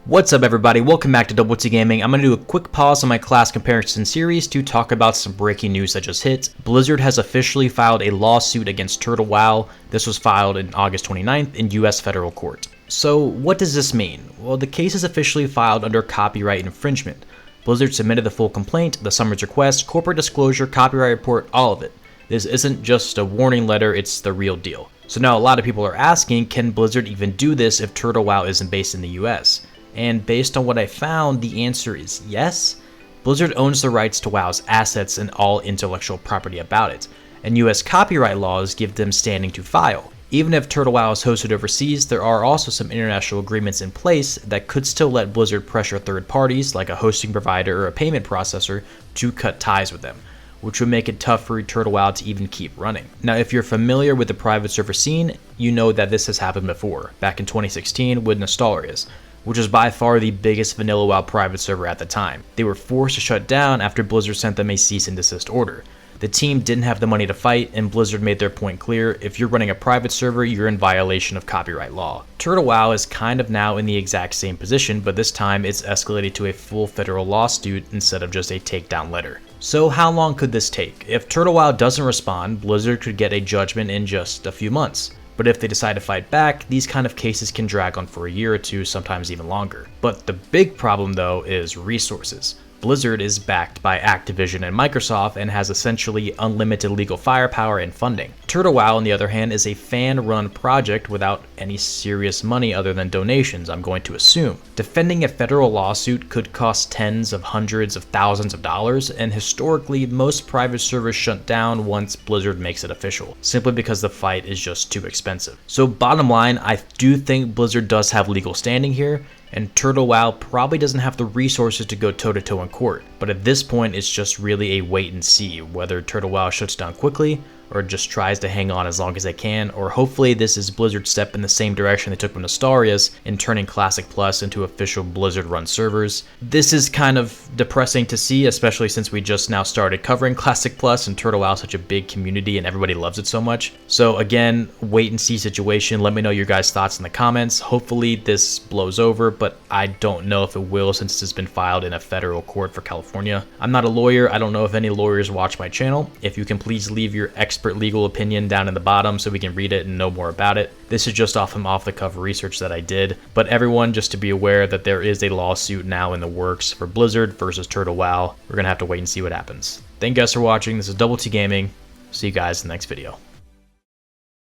What's up everybody, welcome back to Double T Gaming. I'm going to do a quick pause on my class comparison series to talk about some breaking news that just hit. Blizzard has officially filed a lawsuit against Turtle WoW. This was filed on August 29th in US federal court. So what does this mean? Well, the case is officially filed under copyright infringement. Blizzard submitted the full complaint, the summons request, corporate disclosure, copyright report, all of it. This isn't just a warning letter, it's the real deal. So now a lot of people are asking, can Blizzard even do this if Turtle WoW isn't based in the US? And based on what I found, the answer is yes. Blizzard owns the rights to WoW's assets and all intellectual property about it, and US copyright laws give them standing to file. Even if Turtle WoW is hosted overseas, there are also some international agreements in place that could still let Blizzard pressure third parties, like a hosting provider or a payment processor, to cut ties with them, which would make it tough for Turtle WoW to even keep running. Now, if you're familiar with the private server scene, you know that this has happened before, back in 2016 with Nostalrius, which was by far the biggest vanilla WoW private server at the time. They were forced to shut down after Blizzard sent them a cease and desist order. The team didn't have the money to fight, and Blizzard made their point clear: if you're running a private server, you're in violation of copyright law. Turtle WoW is kind of now in the exact same position, but this time it's escalated to a full federal lawsuit instead of just a takedown letter. So how long could this take? If Turtle WoW doesn't respond, Blizzard could get a judgment in just a few months. But if they decide to fight back, these kind of cases can drag on for a year or two, sometimes even longer. But the big problem though is resources. Blizzard is backed by Activision and Microsoft and has essentially unlimited legal firepower and funding. Turtle WoW, on the other hand, is a fan-run project without any serious money other than donations, I'm going to assume. Defending a federal lawsuit could cost tens of hundreds of thousands of dollars, and historically, most private servers shut down once Blizzard makes it official, simply because the fight is just too expensive. So bottom line, I do think Blizzard does have legal standing here, and Turtle WoW probably doesn't have the resources to go toe-to-toe in court. But at this point, it's just really a wait and see whether Turtle WoW shuts down quickly or just tries to hang on as long as they can, or hopefully this is Blizzard's step in the same direction they took with Nostalrius in turning Classic Plus into official Blizzard-run servers. This is kind of depressing to see, especially since we just now started covering Classic Plus and Turtle WoW is such a big community and everybody loves it so much. So again, wait and see situation. Let me know your guys' thoughts in the comments. Hopefully this blows over, but I don't know if it will since this has been filed in a federal court for California. I'm not a lawyer. I don't know if any lawyers watch my channel. If you can please leave your expert legal opinion down in the bottom so we can read it and know more about it. This is just off some off-the-cuff research that I did, but everyone just to be aware that there is a lawsuit now in the works for Blizzard versus Turtle WoW. We're gonna have to wait and see what happens. Thank you guys for watching. This is Double T Gaming. See you guys in the next video.